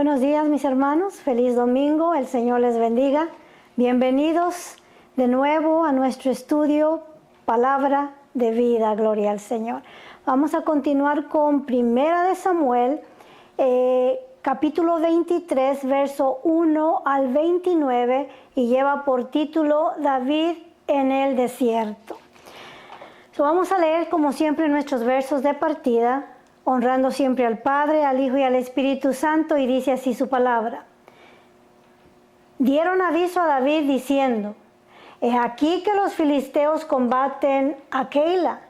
Buenos días, mis hermanos. Feliz domingo. El Señor les bendiga. Bienvenidos de nuevo a nuestro estudio Palabra de Vida. Gloria al Señor. Vamos a continuar con Primera de Samuel, capítulo 23, verso 1 al 29, y lleva por título David en el desierto. Vamos a leer como siempre nuestros versos de partida, honrando siempre al Padre, al Hijo y al Espíritu Santo, y dice así su palabra. Dieron aviso a David diciendo: He aquí que los filisteos combaten a Keila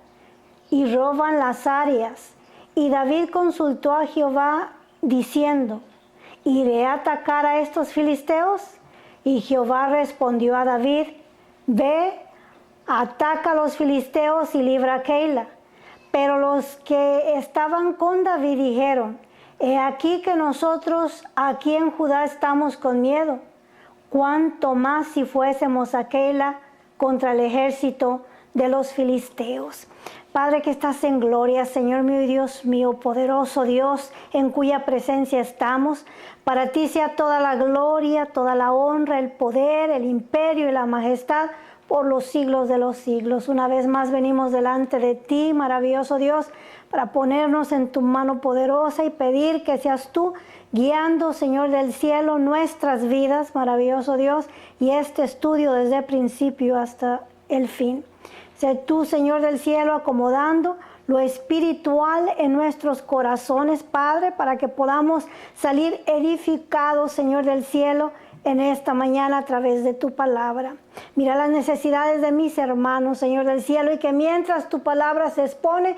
y roban las áreas. Y David consultó a Jehová diciendo: ¿Iré a atacar a estos filisteos? Y Jehová respondió a David: Ve, ataca a los filisteos y libra a Keila. Pero los que estaban con David dijeron: He aquí que nosotros aquí en Judá estamos con miedo. Cuánto más si fuésemos a Keila contra el ejército de los filisteos. Padre que estás en gloria, Señor mío y Dios mío, poderoso Dios, en cuya presencia estamos. Para ti sea toda la gloria, toda la honra, el poder, el imperio y la majestad por los siglos de los siglos. Una vez más venimos delante de ti, maravilloso Dios, para ponernos en tu mano poderosa y pedir que seas tú guiando, Señor del cielo, nuestras vidas, maravilloso Dios, y este estudio desde el principio hasta el fin. Sé tú, Señor del cielo, acomodando lo espiritual en nuestros corazones, Padre, para que podamos salir edificados, Señor del cielo, en esta mañana a través de tu palabra. Mira las necesidades de mis hermanos, Señor del cielo, y que mientras tu palabra se expone,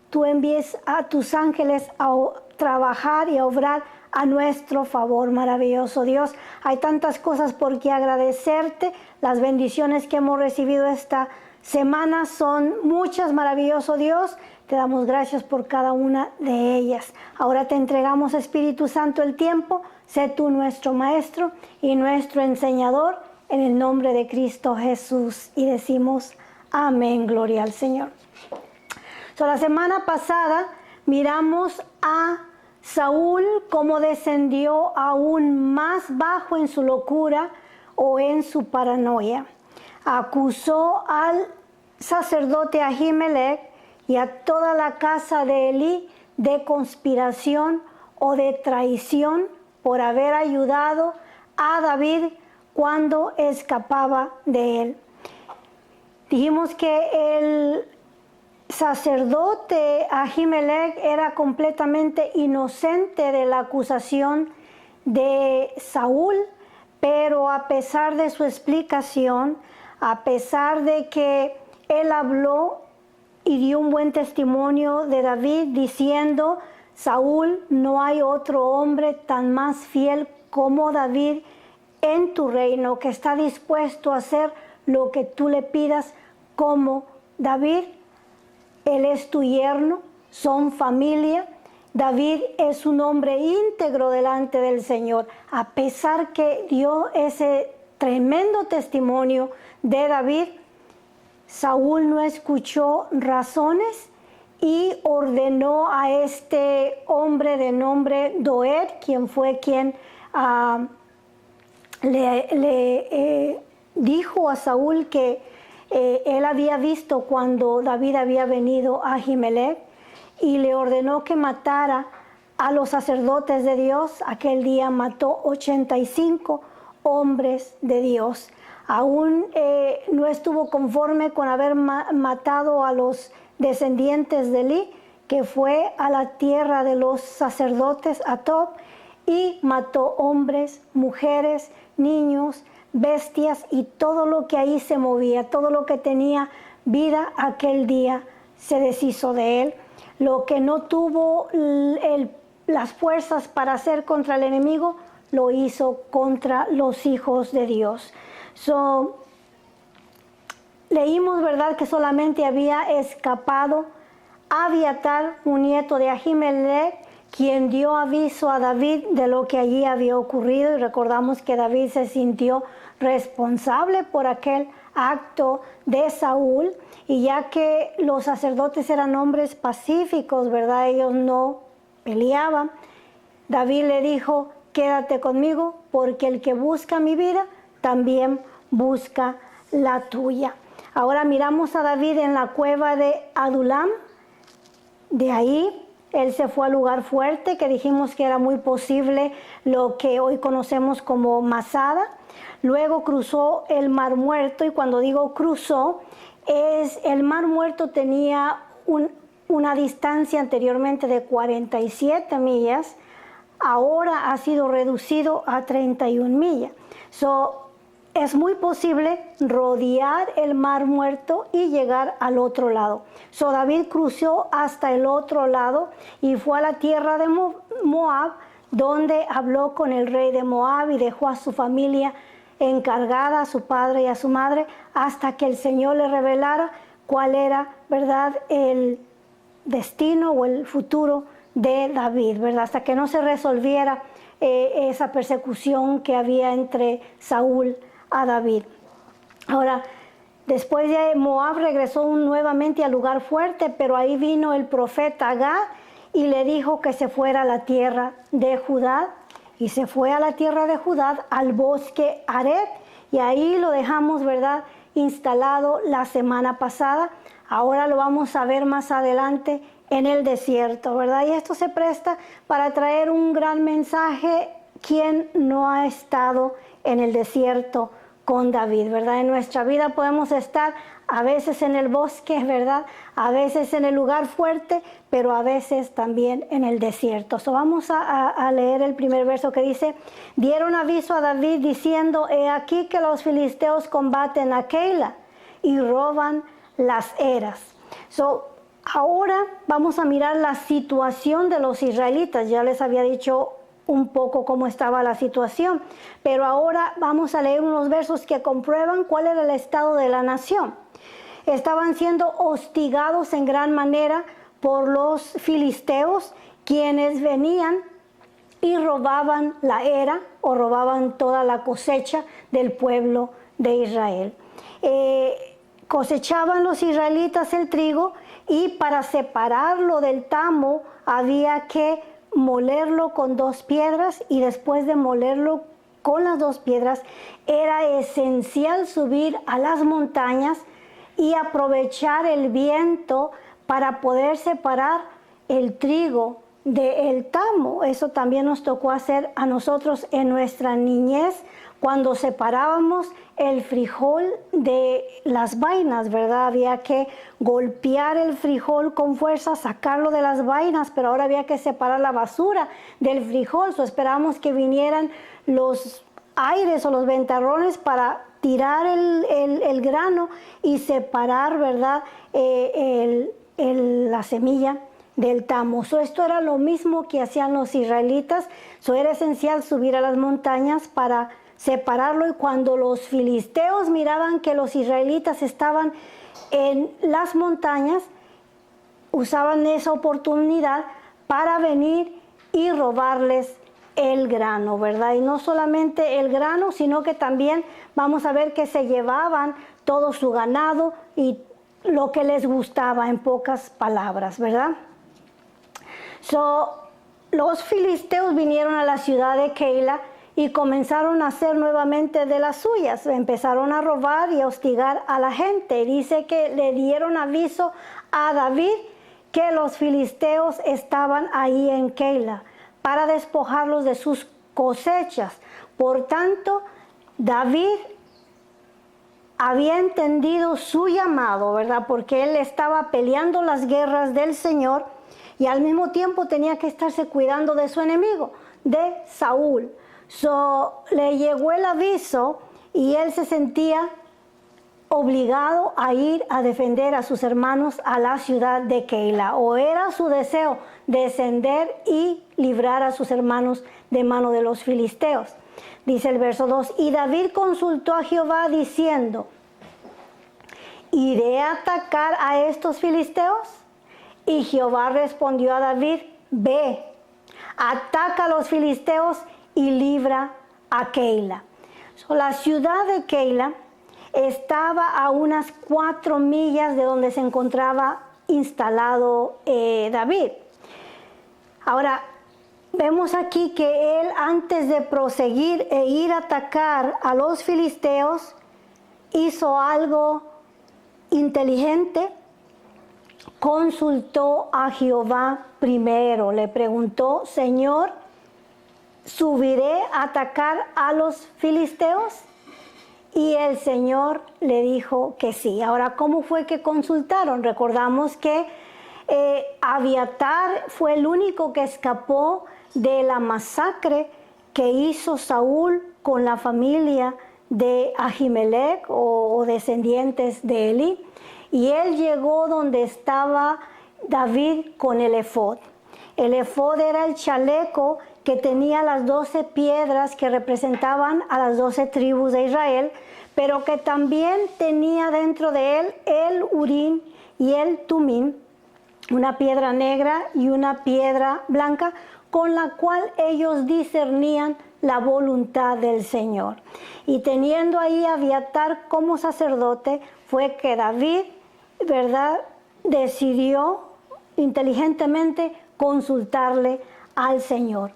tú envíes a tus ángeles a trabajar y a obrar a nuestro favor, maravilloso Dios. Hay tantas cosas por qué agradecerte. Las bendiciones que hemos recibido esta semana son muchas, maravilloso Dios. Te damos gracias por cada una de ellas. Ahora te entregamos, Espíritu Santo, el tiempo. Sé tú nuestro Maestro y nuestro Enseñador, en el nombre de Cristo Jesús. Y decimos amén, gloria al Señor. La semana pasada miramos a Saúl cómo descendió aún más bajo en su locura o en su paranoia. Acusó al sacerdote Ahimelech y a toda la casa de Elí de conspiración o de traición por haber ayudado a David cuando escapaba de él. Dijimos que el sacerdote Ahimelech era completamente inocente de la acusación de Saúl, pero a pesar de su explicación, a pesar de que él habló y dio un buen testimonio de David diciendo: Saúl, no hay otro hombre tan más fiel como David en tu reino, que está dispuesto a hacer lo que tú le pidas como David. Él es tu yerno, son familia. David es un hombre íntegro delante del Señor. A pesar que dio ese tremendo testimonio de David, Saúl no escuchó razones y ordenó a este hombre de nombre Doeg, quien fue quien le dijo a Saúl que él había visto cuando David había venido a Ahimelech, y le ordenó que matara a los sacerdotes de Dios. Aquel día mató 85 hombres de Dios. Aún no estuvo conforme con haber matado a los descendientes de Elí, que fue a la tierra de los sacerdotes, a Tob, y mató hombres, mujeres, niños, bestias y todo lo que ahí se movía, todo lo que tenía vida. Aquel día se deshizo de él. Lo que no tuvo las fuerzas para hacer contra el enemigo, lo hizo contra los hijos de Dios. Leímos, ¿verdad?, que solamente había escapado Abiatar, un nieto de Ahimelech, quien dio aviso a David de lo que allí había ocurrido, y recordamos que David se sintió responsable por aquel acto de Saúl, y ya que los sacerdotes eran hombres pacíficos, ¿verdad?, ellos no peleaban, David le dijo: quédate conmigo, porque el que busca mi vida también busca la tuya. Ahora miramos a David en la cueva de Adulam. De ahí él se fue al lugar fuerte, que dijimos que era muy posible lo que hoy conocemos como Masada. Luego cruzó el Mar Muerto, y cuando digo cruzó, el Mar Muerto tenía una distancia anteriormente de 47 millas, ahora ha sido reducido a 31 millas. Es muy posible rodear el Mar Muerto y llegar al otro lado. David cruzó hasta el otro lado y fue a la tierra de Moab, donde habló con el rey de Moab y dejó a su familia encargada, a su padre y a su madre, hasta que el Señor le revelara cuál era, ¿verdad?, el destino o el futuro de David, ¿verdad? Hasta que no se resolviera esa persecución que había entre Saúl a David. Ahora, después de Moab regresó nuevamente al lugar fuerte, pero ahí vino el profeta Gad y le dijo que se fuera a la tierra de Judá, y se fue a la tierra de Judá, al bosque Areb, y ahí lo dejamos, ¿verdad?, instalado la semana pasada. Ahora lo vamos a ver más adelante en el desierto, ¿verdad? Y esto se presta para traer un gran mensaje. ¿Quién no ha estado en el desierto con David, verdad? En nuestra vida podemos estar a veces en el bosque, ¿verdad?, a veces en el lugar fuerte, pero a veces también en el desierto. Vamos a leer el primer verso que dice: dieron aviso a David diciendo, he aquí que los filisteos combaten a Keila y roban las eras. Ahora vamos a mirar la situación de los israelitas. Ya les había dicho un poco cómo estaba la situación, pero ahora vamos a leer unos versos que comprueban cuál era el estado de la nación. Estaban siendo hostigados en gran manera por los filisteos, quienes venían y robaban la era o robaban toda la cosecha del pueblo de Israel. Cosechaban los israelitas el trigo, y para separarlo del tamo había que molerlo con 2 piedras, y después de molerlo con las 2 piedras era esencial subir a las montañas y aprovechar el viento para poder separar el trigo del tamo. Eso también nos tocó hacer a nosotros en nuestra niñez, cuando separábamos el frijol de las vainas, ¿verdad? Había que golpear el frijol con fuerza, sacarlo de las vainas, pero ahora había que separar la basura del frijol. Esperábamos que vinieran los aires o los ventarrones para tirar el grano y separar, ¿verdad?, la semilla del tamo. Esto era lo mismo que hacían los israelitas. Era esencial subir a las montañas para separarlo, y cuando los filisteos miraban que los israelitas estaban en las montañas, usaban esa oportunidad para venir y robarles el grano, ¿verdad? Y no solamente el grano, sino que también vamos a ver que se llevaban todo su ganado y lo que les gustaba, en pocas palabras, ¿verdad? Los filisteos vinieron a la ciudad de Keila y comenzaron a hacer nuevamente de las suyas. Empezaron a robar y a hostigar a la gente. Dice que le dieron aviso a David que los filisteos estaban ahí en Keila para despojarlos de sus cosechas. Por tanto, David había entendido su llamado, ¿verdad? Porque él estaba peleando las guerras del Señor y al mismo tiempo tenía que estarse cuidando de su enemigo, de Saúl. Le llegó el aviso y él se sentía obligado a ir a defender a sus hermanos a la ciudad de Keila, o era su deseo descender y librar a sus hermanos de mano de los filisteos. Dice el verso 2, y David consultó a Jehová diciendo, ¿iré a atacar a estos filisteos? Y Jehová respondió a David, ve, ataca a los filisteos y libra a Keila. La ciudad de Keila estaba a unas 4 millas de donde se encontraba instalado David. Ahora, vemos aquí que él, antes de proseguir e ir a atacar a los filisteos, hizo algo inteligente. Consultó a Jehová primero, le preguntó: Señor, ¿subiré a atacar a los filisteos? Y el Señor le dijo que sí. Ahora, ¿cómo fue que consultaron? Recordamos que Abiatar fue el único que escapó de la masacre que hizo Saúl con la familia de Ahimelech o descendientes de Eli. Y él llegó donde estaba David con el efod. El efod era el chaleco que tenía las 12 piedras que representaban a las 12 tribus de Israel, pero que también tenía dentro de él el Urim y el Tumim, una piedra negra y una piedra blanca, con la cual ellos discernían la voluntad del Señor. Y teniendo ahí a Abiatar como sacerdote, fue que David, ¿verdad?, decidió inteligentemente consultarle al Señor.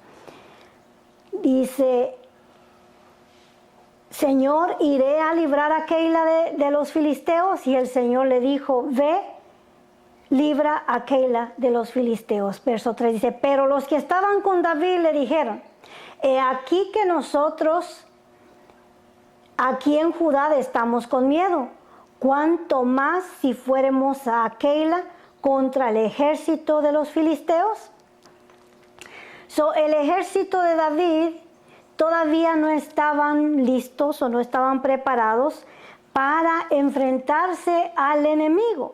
Dice: Señor, iré a librar a Keila de los filisteos. Y el Señor le dijo: ve, libra a Keila de los filisteos. Verso 3 dice: pero los que estaban con David le dijeron: he aquí que nosotros aquí en Judá estamos con miedo, cuanto más si fuéramos a Keila contra el ejército de los filisteos. El ejército de David todavía no estaban listos o no estaban preparados para enfrentarse al enemigo.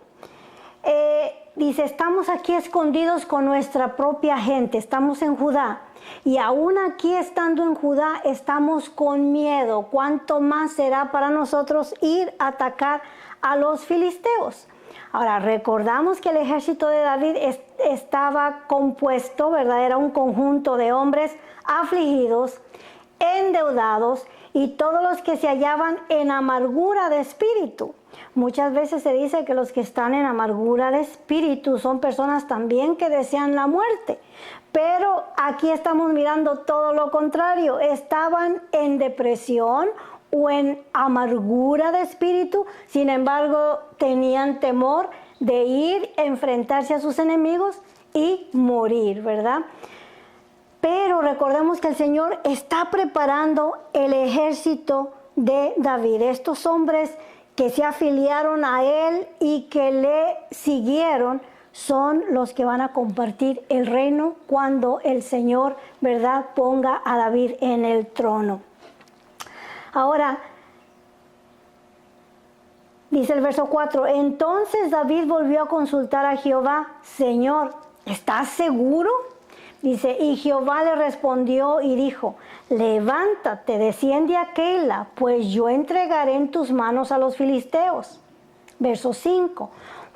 Dice: estamos aquí escondidos con nuestra propia gente, estamos en Judá, y aún aquí estando en Judá estamos con miedo. ¿Cuánto más será para nosotros ir a atacar a los filisteos? Ahora, recordamos que el ejército de David estaba compuesto, ¿verdad? Era un conjunto de hombres afligidos, endeudados y todos los que se hallaban en amargura de espíritu. Muchas veces se dice que los que están en amargura de espíritu son personas también que desean la muerte. Pero aquí estamos mirando todo lo contrario. Estaban en depresión o en amargura de espíritu, sin embargo tenían temor de ir a enfrentarse a sus enemigos y morir, ¿verdad? Pero recordemos que el Señor está preparando el ejército de David. Estos hombres que se afiliaron a él y que le siguieron son los que van a compartir el reino cuando el Señor, ¿verdad?, ponga a David en el trono. Ahora, dice el verso 4, entonces David volvió a consultar a Jehová: Señor, ¿estás seguro? Dice, y Jehová le respondió y dijo: levántate, desciende a Keila, pues yo entregaré en tus manos a los filisteos. Verso 5,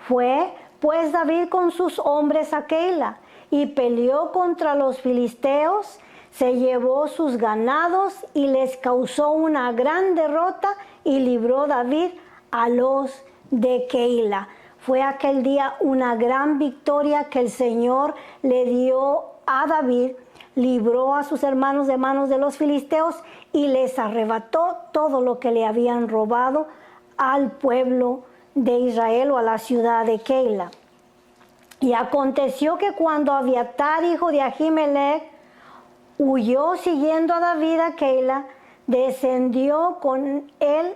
fue pues David con sus hombres a Keila y peleó contra los filisteos, se llevó sus ganados y les causó una gran derrota y libró David a los de Keila. Fue aquel día una gran victoria que el Señor le dio a David, libró a sus hermanos de manos de los filisteos y les arrebató todo lo que le habían robado al pueblo de Israel o a la ciudad de Keila. Y aconteció que cuando Abiatar, hijo de Ahimelech, huyó siguiendo a David a Keila, descendió con el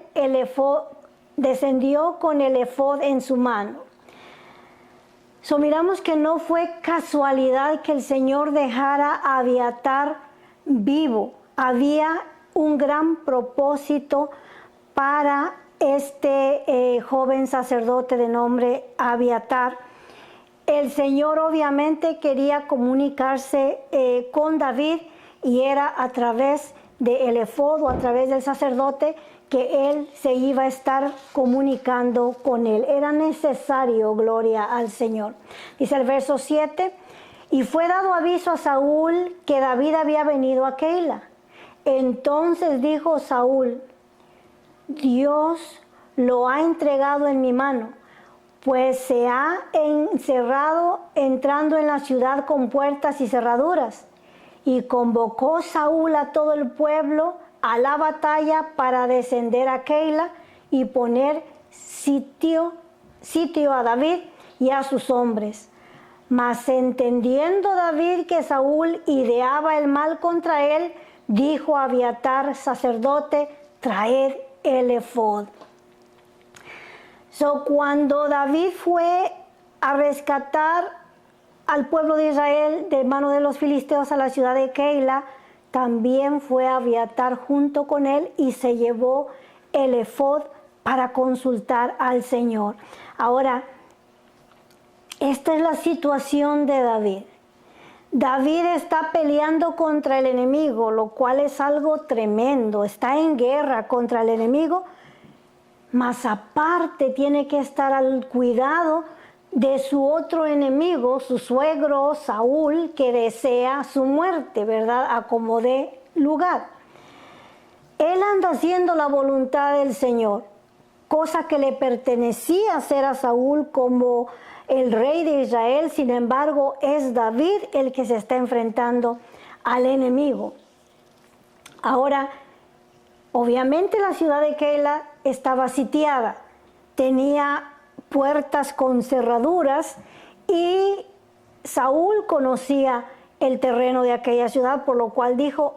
efod en su mano. Miramos que no fue casualidad que el Señor dejara a Abiatar vivo. Había un gran propósito para este joven sacerdote de nombre Abiatar. El Señor obviamente quería comunicarse con David, y era a través del efod o a través del sacerdote que él se iba a estar comunicando con él. Era necesario, gloria al Señor. Dice el verso 7, y fue dado aviso a Saúl que David había venido a Keila. Entonces dijo Saúl: Dios lo ha entregado en mi mano, pues se ha encerrado entrando en la ciudad con puertas y cerraduras. Y convocó Saúl a todo el pueblo a la batalla para descender a Keila y poner sitio a David y a sus hombres. Mas entendiendo David que Saúl ideaba el mal contra él, dijo a Abiatar, sacerdote, traed el efod. Cuando David fue a rescatar al pueblo de Israel de mano de los filisteos a la ciudad de Keila, también fue Abiatar junto con él y se llevó el efod para consultar al Señor. Ahora, esta es la situación de David. David está peleando contra el enemigo, lo cual es algo tremendo. Está en guerra contra el enemigo, mas aparte tiene que estar al cuidado de su otro enemigo, su suegro Saúl, que desea su muerte, ¿verdad? A como dé lugar. Él anda haciendo la voluntad del Señor, cosa que le pertenecía hacer a Saúl como el rey de Israel. Sin embargo, es David el que se está enfrentando al enemigo. Ahora, obviamente la ciudad de Keila estaba sitiada, tenía puertas con cerraduras y Saúl conocía el terreno de aquella ciudad, por lo cual dijo,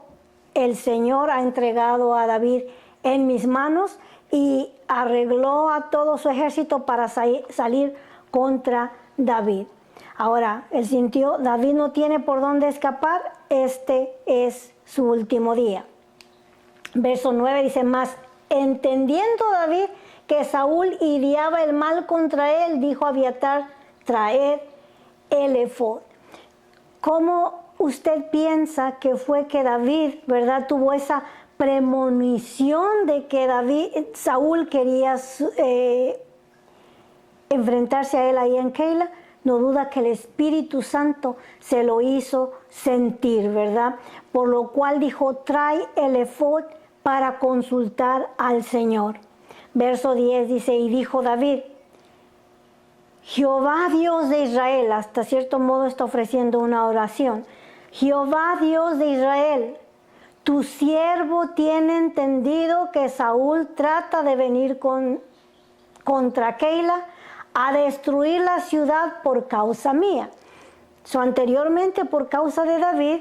el Señor ha entregado a David en mis manos, y arregló a todo su ejército para salir contra David. Ahora, él sintió, David no tiene por dónde escapar, este es su último día. Verso 9 dice, mas entendiendo David que Saúl ideaba el mal contra él, dijo a Abiatar, traed el efod. ¿Cómo usted piensa que fue que David, verdad, tuvo esa premonición de que Saúl quería enfrentarse a él ahí en Keila? No duda que el Espíritu Santo se lo hizo sentir, ¿verdad? Por lo cual dijo, trae el efod para consultar al Señor. Verso 10 dice, y dijo David, Jehová Dios de Israel, hasta cierto modo está ofreciendo una oración. Jehová Dios de Israel, tu siervo tiene entendido que Saúl trata de venir contra Keila a destruir la ciudad por causa mía. Anteriormente, por causa de David,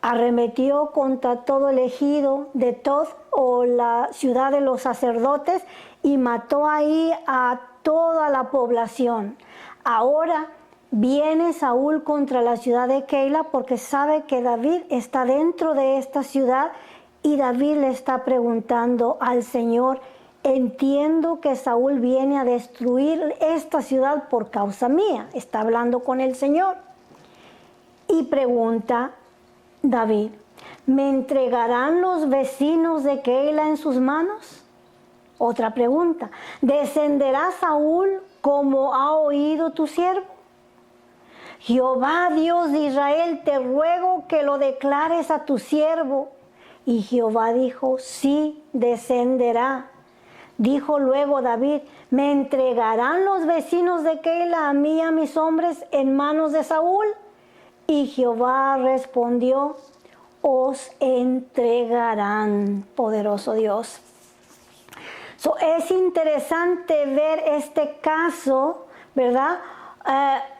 arremetió contra todo el ejido de Tob, o la ciudad de los sacerdotes, y mató ahí a toda la población. Ahora viene Saúl contra la ciudad de Keila porque sabe que David está dentro de esta ciudad, y David le está preguntando al Señor, entiendo que Saúl viene a destruir esta ciudad por causa mía. Está hablando con el Señor. Y pregunta David, ¿me entregarán los vecinos de Keila en sus manos? Otra pregunta, ¿descenderá Saúl como ha oído tu siervo? Jehová Dios de Israel, te ruego que lo declares a tu siervo. Y Jehová dijo, sí, descenderá. Dijo luego David, ¿me entregarán los vecinos de Keila a mí y a mis hombres en manos de Saúl? Y Jehová respondió, os entregarán, poderoso Dios. Es interesante ver este caso, ¿verdad?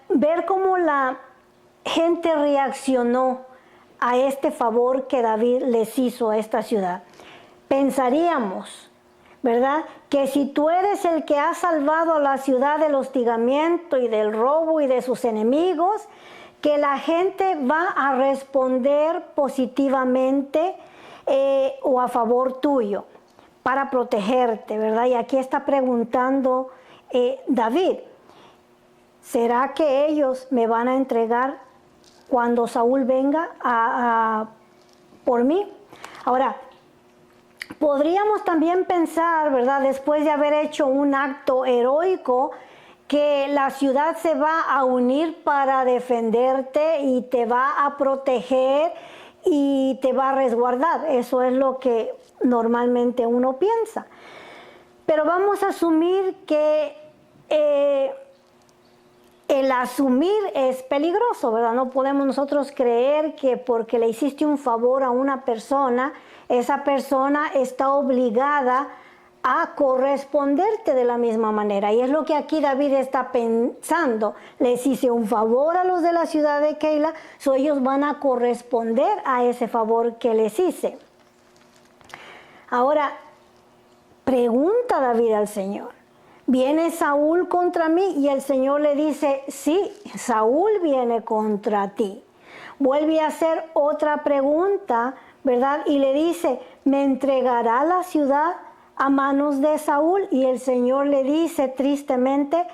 Ver cómo la gente reaccionó a este favor que David les hizo a esta ciudad. Pensaríamos, ¿verdad?, que si tú eres el que ha salvado a la ciudad del hostigamiento y del robo y de sus enemigos, que la gente va a responder positivamente o a favor tuyo para protegerte, ¿verdad? Y aquí está preguntando David, ¿será que ellos me van a entregar cuando Saúl venga por mí? Ahora, podríamos también pensar, ¿verdad?, después de haber hecho un acto heroico, que la ciudad se va a unir para defenderte y te va a proteger y te va a resguardar. Eso es lo que normalmente uno piensa. Pero vamos a asumir que el asumir es peligroso, ¿verdad? No podemos nosotros creer que porque le hiciste un favor a una persona, esa persona está obligada a corresponderte de la misma manera. Y es lo que aquí David está pensando. Les hice un favor a los de la ciudad de Keila, so ellos van a corresponder a ese favor que les hice. Ahora, pregunta David al Señor. ¿Viene Saúl contra mí? Y el Señor le dice, sí, Saúl viene contra ti. Vuelve a hacer otra pregunta, ¿verdad? Y le dice, ¿me entregará la ciudad a manos de Saúl? Y el Señor le dice tristemente,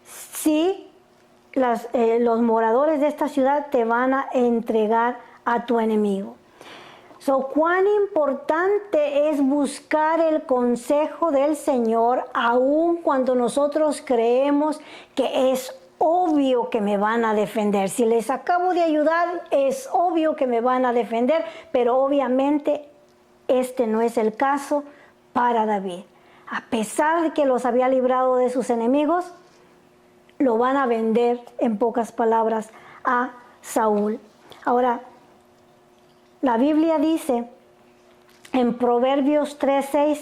sí, los moradores de esta ciudad te van a entregar a tu enemigo. Cuán importante es buscar el consejo del Señor, aun cuando nosotros creemos que es obvio que me van a defender. Si les acabo de ayudar, es obvio que me van a defender, pero obviamente este no es el caso para David. A pesar de que los había librado de sus enemigos, lo van a vender, en pocas palabras, a Saúl. Ahora, la Biblia dice en Proverbios 3:6,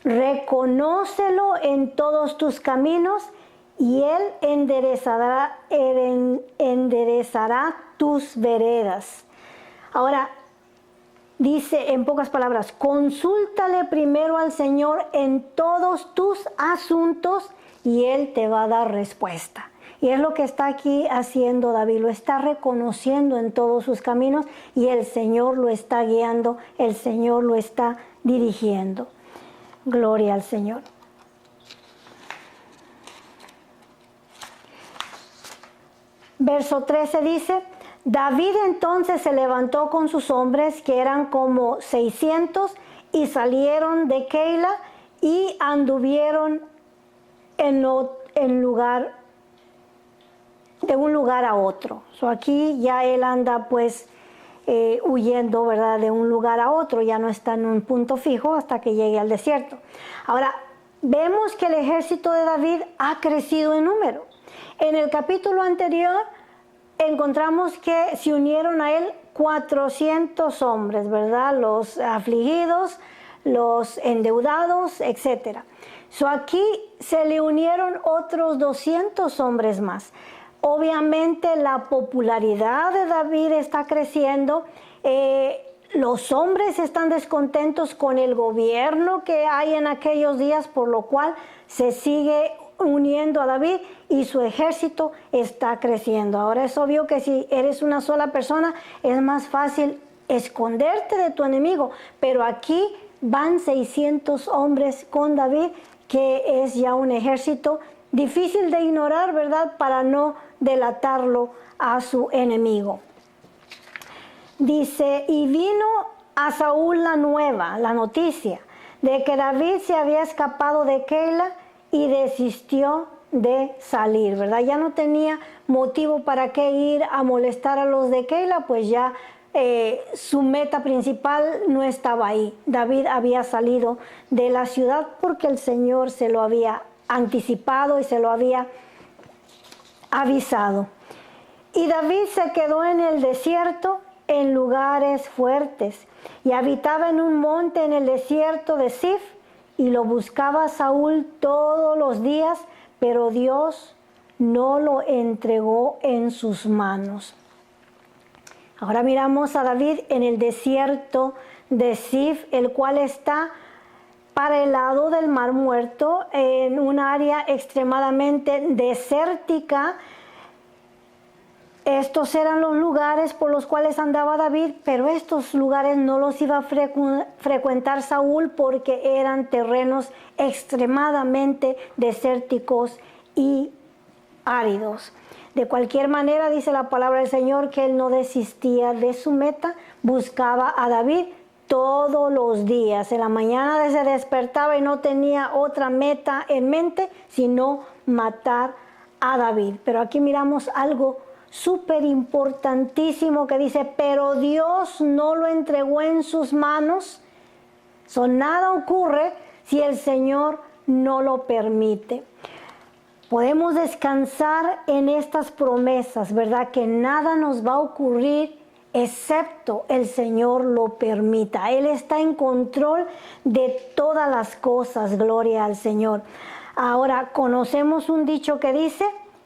reconócelo en todos tus caminos y Él enderezará tus veredas. Ahora, dice en pocas palabras, consúltale primero al Señor en todos tus asuntos y Él te va a dar respuesta. Y es lo que está aquí haciendo David, lo está reconociendo en todos sus caminos y el Señor lo está guiando, el Señor lo está dirigiendo. Gloria al Señor. Verso 13 dice, David entonces se levantó con sus hombres, que eran como 600, y salieron de Keila y anduvieron de un lugar a otro. Aquí ya él anda pues huyendo, ¿verdad? De un lugar a otro, ya no está en un punto fijo hasta que llegue al desierto. Ahora, vemos que el ejército de David ha crecido en número. En el capítulo anterior encontramos que se unieron a él 400 hombres, ¿verdad? Los afligidos, los endeudados, etc. Aquí se le unieron otros 200 hombres más. Obviamente la popularidad de David está creciendo, los hombres están descontentos con el gobierno que hay en aquellos días, por lo cual se sigue uniendo a David y su ejército está creciendo. Ahora es obvio que si eres una sola persona es más fácil esconderte de tu enemigo, pero aquí van 600 hombres con David, que es ya un ejército difícil de ignorar, ¿verdad? Para no delatarlo a su enemigo. Dice, y vino a Saúl la noticia de que David se había escapado de Keila y desistió de salir, ¿verdad? Ya no tenía motivo para qué ir a molestar a los de Keila, pues ya su meta principal no estaba ahí. David había salido de la ciudad porque el Señor se lo había anticipado y se lo había avisado. Y David se quedó en el desierto, en lugares fuertes, y habitaba en un monte en el desierto de Zif, y lo buscaba Saúl todos los días, pero Dios no lo entregó en sus manos. Ahora miramos a David en el desierto de Zif, el cual está para el lado del Mar Muerto, en un área extremadamente desértica. Estos eran los lugares por los cuales andaba David, pero estos lugares no los iba a frecuentar Saúl porque eran terrenos extremadamente desérticos y áridos. De cualquier manera, dice la palabra del Señor que él no desistía de su meta, buscaba a David todos los días. En la mañana se despertaba y no tenía otra meta en mente sino matar a David. Pero aquí miramos algo súper importantísimo que dice, pero Dios no lo entregó en sus manos. Nada ocurre si el Señor no lo permite. Podemos descansar en estas promesas, ¿verdad? Que nada nos va a ocurrir excepto el Señor lo permita. Él está en control de todas las cosas, gloria al Señor. Ahora, conocemos un dicho que dice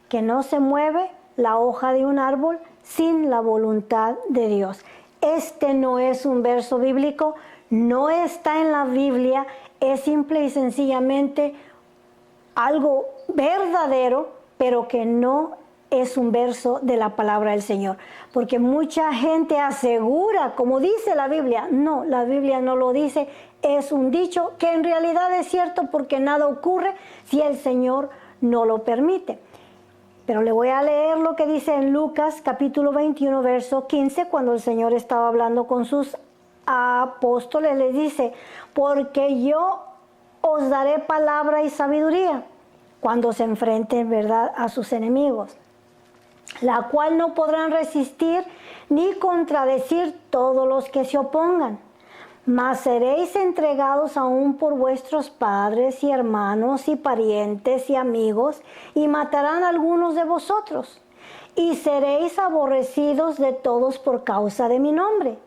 que no se mueve la hoja de un árbol sin la voluntad de Dios. Este no es un verso bíblico, no está en la Biblia, es simple y sencillamente algo verdadero, pero que no es un verso de la palabra del Señor. Porque mucha gente asegura, como dice la Biblia, no, la Biblia no lo dice, es un dicho que en realidad es cierto porque nada ocurre si el Señor no lo permite. Pero le voy a leer lo que dice en Lucas capítulo 21, verso 15, cuando el Señor estaba hablando con sus apóstoles, les dice, porque yo os daré palabra y sabiduría cuando se enfrenten, ¿verdad?, a sus enemigos, la cual no podrán resistir ni contradecir todos los que se opongan. Mas seréis entregados aún por vuestros padres y hermanos y parientes y amigos, y matarán a algunos de vosotros, y seréis aborrecidos de todos por causa de mi nombre.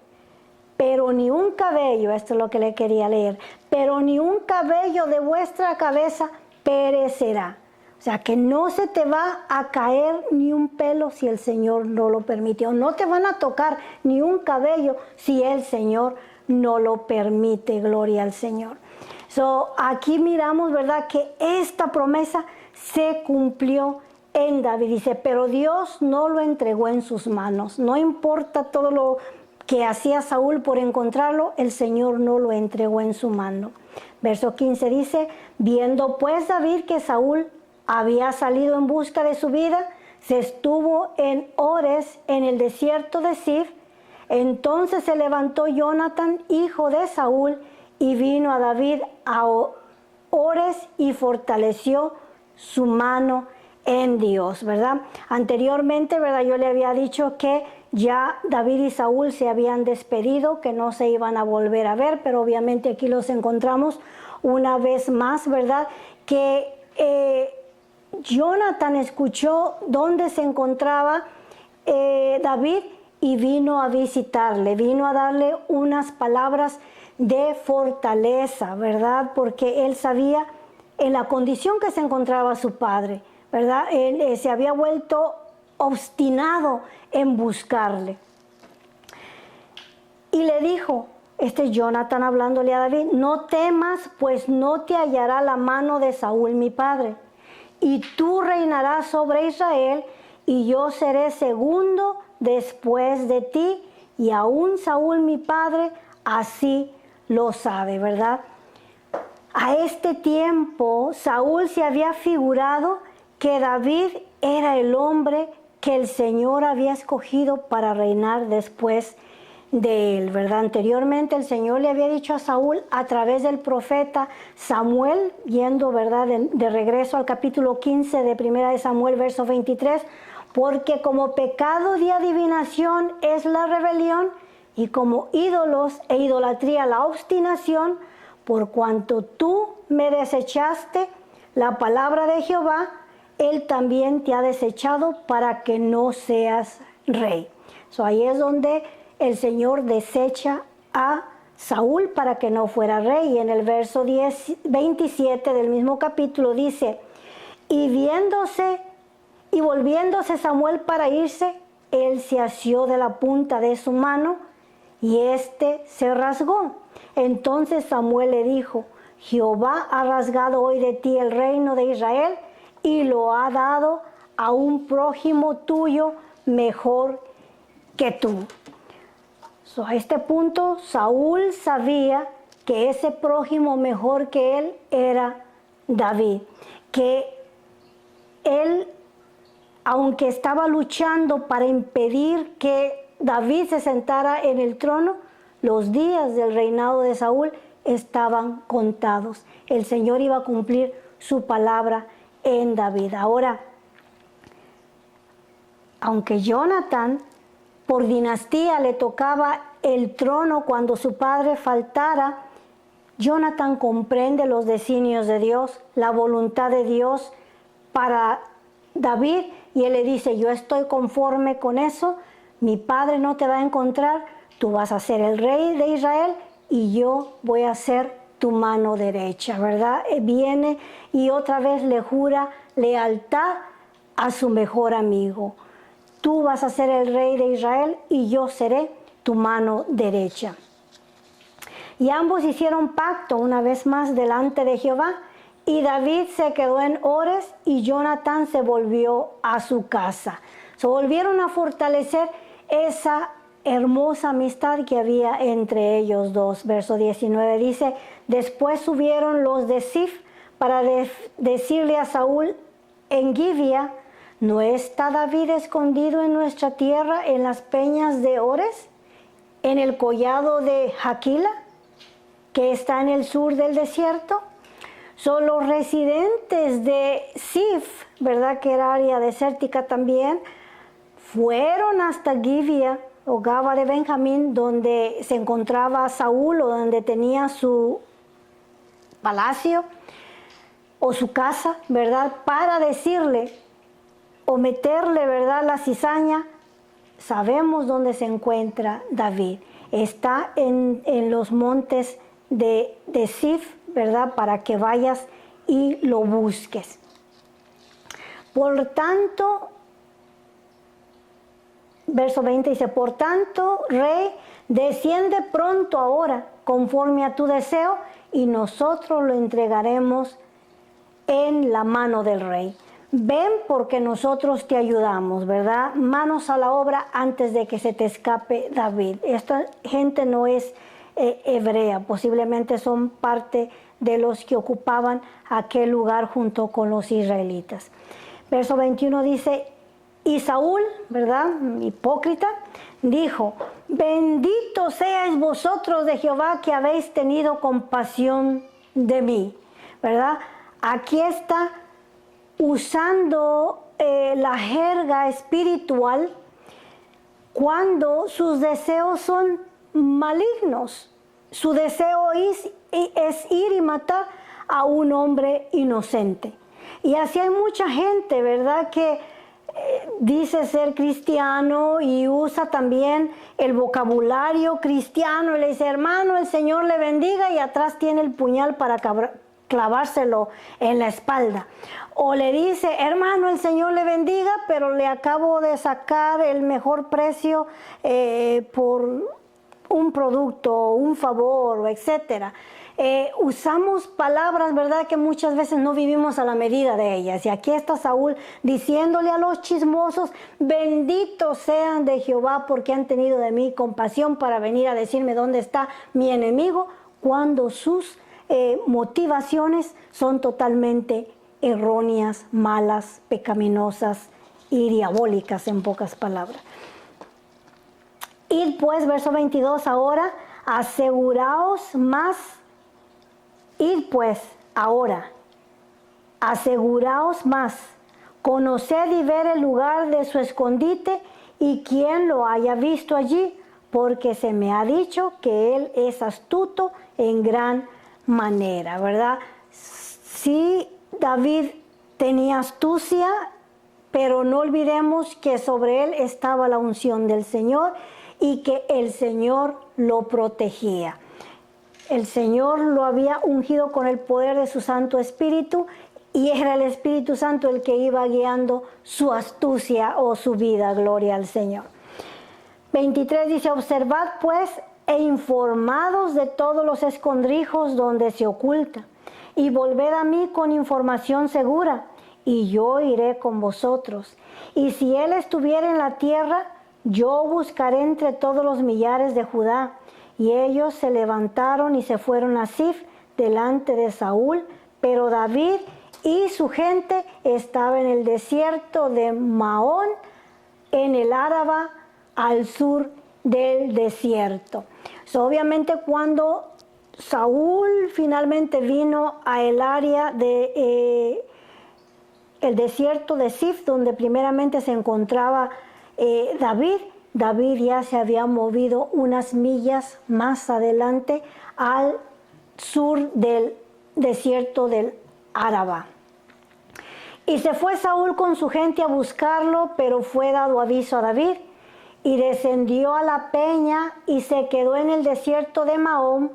Pero ni un cabello, esto es lo que le quería leer, pero ni un cabello de vuestra cabeza perecerá. O sea, que no se te va a caer ni un pelo si el Señor no lo permite, o no te van a tocar ni un cabello si el Señor no lo permite, gloria al Señor. Aquí miramos, ¿verdad?, que esta promesa se cumplió en David. Dice, pero Dios no lo entregó en sus manos. No importa todo lo que hacía Saúl por encontrarlo, el Señor no lo entregó en su mano. Verso 15 dice, viendo pues David que Saúl había salido en busca de su vida, se estuvo en Ores, en el desierto de Zif. Entonces se levantó Jonatán, hijo de Saúl, y vino a David a Ores y fortaleció su mano en Dios, ¿verdad? Anteriormente, ¿verdad?, yo le había dicho que ya David y Saúl se habían despedido, que no se iban a volver a ver, pero obviamente aquí los encontramos una vez más, ¿verdad? Que Jonatán escuchó dónde se encontraba David y vino a visitarle, vino a darle unas palabras de fortaleza, ¿verdad? Porque él sabía en la condición que se encontraba su padre, ¿verdad? Él se había vuelto obstinado en buscarle. Y le dijo, Jonatán hablándole a David, no temas, pues no te hallará la mano de Saúl mi padre, y tú reinarás sobre Israel, y yo seré segundo después de ti, y aún Saúl mi padre así lo sabe, ¿verdad? A este tiempo Saúl se había figurado que David era el hombre que el Señor había escogido para reinar después de él, ¿verdad? Anteriormente el Señor le había dicho a Saúl a través del profeta Samuel, yendo, ¿verdad?, de regreso al capítulo 15 de Primera de Samuel, verso 23, porque como pecado de adivinación es la rebelión, y como ídolos e idolatría la obstinación, por cuanto tú me desechaste la palabra de Jehová, él también te ha desechado para que no seas rey. Ahí es donde el Señor desecha a Saúl para que no fuera rey. Y en el verso 27 del mismo capítulo dice, y volviéndose Samuel para irse, él se asió de la punta de su mano y se rasgó. Entonces Samuel le dijo, Jehová ha rasgado hoy de ti el reino de Israel y lo ha dado a un prójimo tuyo mejor que tú. A este punto Saúl sabía que ese prójimo mejor que él era David, que él, aunque estaba luchando para impedir que David se sentara en el trono, los días del reinado de Saúl estaban contados. El Señor iba a cumplir su palabra en David. Ahora, aunque Jonatán por dinastía le tocaba el trono cuando su padre faltara, Jonatán comprende los designios de Dios, la voluntad de Dios para David, y él le dice, yo estoy conforme con eso, mi padre no te va a encontrar, tú vas a ser el rey de Israel y yo voy a ser tu mano derecha, ¿verdad? Viene y otra vez le jura lealtad a su mejor amigo. Tú vas a ser el rey de Israel y yo seré tu mano derecha. Y ambos hicieron pacto una vez más delante de Jehová, y David se quedó en Ores y Jonatán se volvió a su casa. Se volvieron a fortalecer esa hermosa amistad que había entre ellos dos. Verso 19 dice, después subieron los de Zif para decirle a Saúl en Gibea, ¿no está David escondido en nuestra tierra en las peñas de Ores, en el collado de Haquila, que está en el sur del desierto? Son los residentes de Zif, ¿verdad? Que era área desértica también, fueron hasta Gibea o Gaba de Benjamín, donde se encontraba Saúl o donde tenía su palacio o su casa, ¿verdad? Para decirle o meterle, ¿verdad?, la cizaña. Sabemos dónde se encuentra David. Está en los montes de Zif, ¿verdad?, para que vayas y lo busques. Por tanto, verso 20 dice, por tanto, rey, desciende pronto ahora, conforme a tu deseo, y nosotros lo entregaremos en la mano del rey. Ven porque nosotros te ayudamos, ¿verdad? Manos a la obra antes de que se te escape David. Esta gente no es hebrea, posiblemente son parte de los que ocupaban aquel lugar junto con los israelitas. Verso 21 dice, y Saúl, ¿verdad?, hipócrita, dijo, bendito seáis vosotros de Jehová que habéis tenido compasión de mí, ¿verdad? Aquí está usando la jerga espiritual cuando sus deseos son malignos. Su deseo es ir y matar a un hombre inocente. Y así hay mucha gente, ¿verdad?, que dice ser cristiano y usa también el vocabulario cristiano y le dice, hermano, el Señor le bendiga, y atrás tiene el puñal para clavárselo en la espalda. O le dice, hermano, el Señor le bendiga, pero le acabo de sacar el mejor precio por un producto, un favor, etcétera. Usamos palabras, ¿verdad?, que muchas veces no vivimos a la medida de ellas. Y aquí está Saúl diciéndole a los chismosos, benditos sean de Jehová porque han tenido de mí compasión para venir a decirme dónde está mi enemigo, cuando sus motivaciones son totalmente erróneas, malas, pecaminosas y diabólicas, en pocas palabras. Id pues, verso 22, ahora, aseguraos más. Id pues, ahora, aseguraos más, conoced y ver el lugar de su escondite y quien lo haya visto allí, porque se me ha dicho que él es astuto en gran manera, ¿verdad? Sí, David tenía astucia, pero no olvidemos que sobre él estaba la unción del Señor y que el Señor lo protegía. El Señor lo había ungido con el poder de su Santo Espíritu, y era el Espíritu Santo el que iba guiando su astucia o su vida. Gloria al Señor. 23 dice, observad pues e informados de todos los escondrijos donde se oculta, y volved a mí con información segura, y yo iré con vosotros. Y si él estuviera en la tierra, yo buscaré entre todos los millares de Judá. Y ellos se levantaron y se fueron a Zif delante de Saúl, pero David y su gente estaban en el desierto de Maón, en el Áraba, al sur del desierto. Obviamente cuando Saúl finalmente vino a el área de el desierto de Zif, donde primeramente se encontraba David ya se había movido unas millas más adelante al sur del desierto del Áraba. Y se fue Saúl con su gente a buscarlo, pero fue dado aviso a David, y descendió a la peña y se quedó en el desierto de Maón.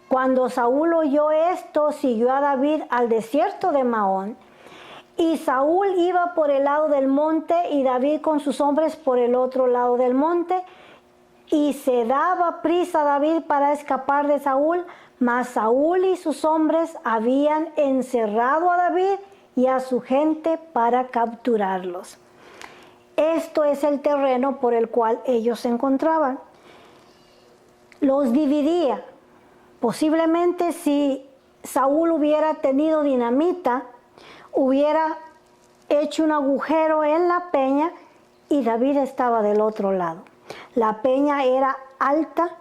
Cuando Saúl oyó esto, siguió a David al desierto de Maón. Y Saúl iba por el lado del monte y David con sus hombres por el otro lado del monte. Y se daba prisa David para escapar de Saúl, mas Saúl y sus hombres habían encerrado a David y a su gente para capturarlos. Esto es el terreno por el cual ellos se encontraban. Los dividía. Posiblemente si Saúl hubiera tenido dinamita, hubiera hecho un agujero en la peña y David estaba del otro lado. La peña era alta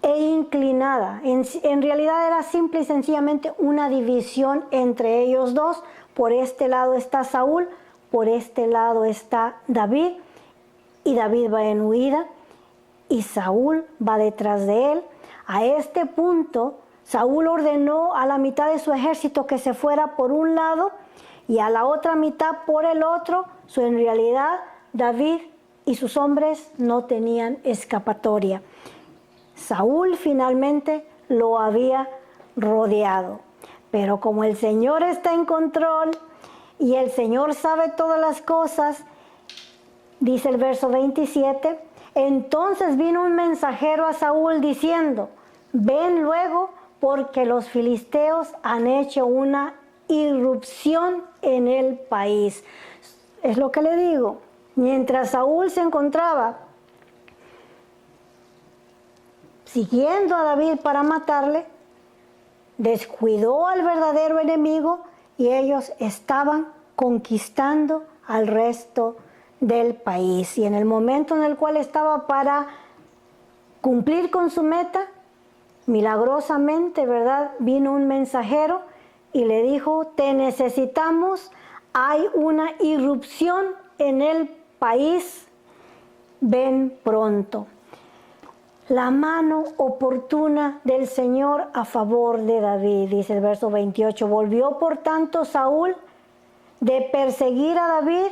e inclinada. En realidad era simple y sencillamente una división entre ellos dos. Por este lado está Saúl, por este lado está David, y David va en huida y Saúl va detrás de él. A este punto, Saúl ordenó a la mitad de su ejército que se fuera por un lado y a la otra mitad por el otro. En realidad, David y sus hombres no tenían escapatoria. Saúl finalmente lo había rodeado. Pero como el Señor está en control y el Señor sabe todas las cosas, dice el verso 27, entonces vino un mensajero a Saúl diciendo, ven luego porque los filisteos han hecho una irrupción en el país. Es lo que le digo. Mientras Saúl se encontraba siguiendo a David para matarle, descuidó al verdadero enemigo y ellos estaban conquistando al resto del país. Y en el momento en el cual estaba para cumplir con su meta, milagrosamente, ¿verdad?, vino un mensajero y le dijo, te necesitamos, hay una irrupción en el país, ven pronto. La mano oportuna del Señor a favor de David, dice el verso 28. Volvió por tanto Saúl de perseguir a David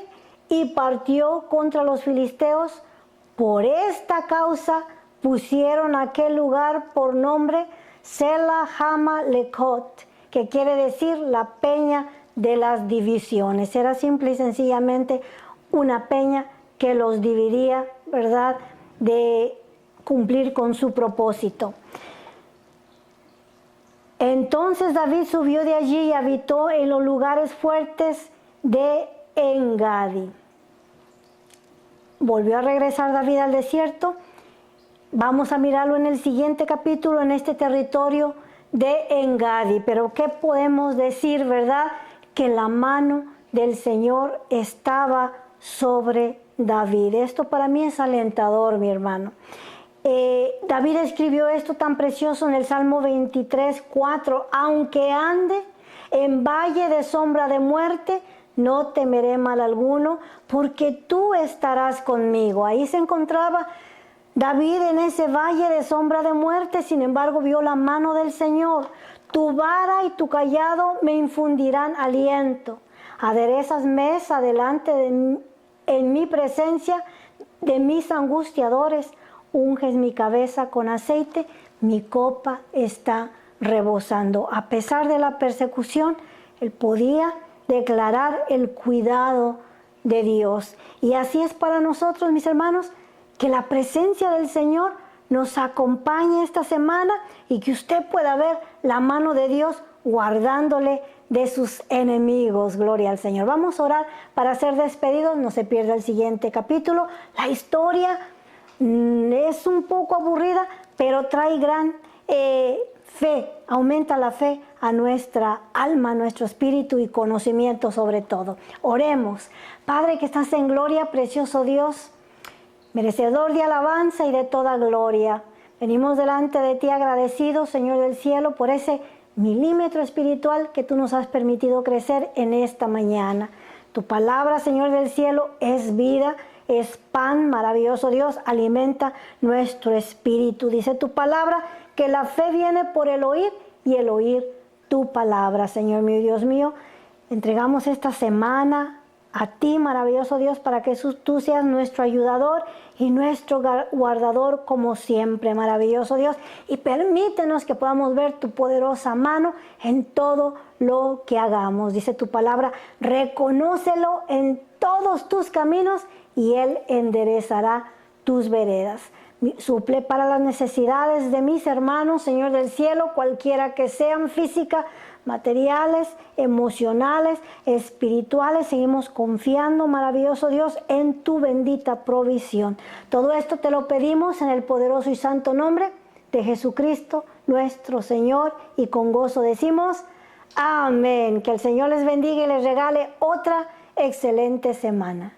y partió contra los filisteos. Por esta causa pusieron aquel lugar por nombre Sela Hama Lekot, que quiere decir la peña de las divisiones. Era simple y sencillamente una peña que los dividía, ¿verdad?, de cumplir con su propósito. Entonces David subió de allí y habitó en los lugares fuertes de Engadi. Volvió a regresar David al desierto. Vamos a mirarlo en el siguiente capítulo, en este territorio de Engadi. Pero ¿qué podemos decir, verdad? Que la mano del Señor estaba sobre David. Esto para mí es alentador, mi hermano. David escribió esto tan precioso en el Salmo 23:4. Aunque ande en valle de sombra de muerte, no temeré mal alguno, porque tú estarás conmigo. Ahí se encontraba David en ese valle de sombra de muerte, sin embargo vio la mano del Señor. Tu vara y tu cayado me infundirán aliento. Aderezas mesa delante en mi presencia de mis angustiadores. Unges mi cabeza con aceite, mi copa está rebosando. A pesar de la persecución, él podía declarar el cuidado de Dios. Y así es para nosotros, mis hermanos, que la presencia del Señor nos acompañe esta semana y que usted pueda ver la mano de Dios guardándole de sus enemigos. Gloria al Señor. Vamos a orar para ser despedidos. No se pierda el siguiente capítulo. La historia es un poco aburrida, pero trae gran fe, aumenta la fe a nuestra alma, a nuestro espíritu y conocimiento sobre todo. Oremos. Padre que estás en gloria, precioso Dios, merecedor de alabanza y de toda gloria. Venimos delante de ti agradecidos, Señor del cielo, por ese milímetro espiritual que tú nos has permitido crecer en esta mañana. Tu palabra, Señor del cielo, es vida, es pan, maravilloso Dios, alimenta nuestro espíritu. Dice tu palabra que la fe viene por el oír y el oír tu palabra. Señor mío y Dios mío, entregamos esta semana a ti, maravilloso Dios, para que tú seas nuestro ayudador y nuestro guardador como siempre, maravilloso Dios. Y permítenos que podamos ver tu poderosa mano en todo lo que hagamos. Dice tu palabra, reconócelo en todos tus caminos y Él enderezará tus veredas. Suple para las necesidades de mis hermanos, Señor del cielo, cualquiera que sean, físicas, materiales, emocionales, espirituales. Seguimos confiando, maravilloso Dios, en tu bendita provisión. Todo esto te lo pedimos en el poderoso y santo nombre de Jesucristo, nuestro Señor, y con gozo decimos amén. Que el Señor les bendiga y les regale otra excelente semana.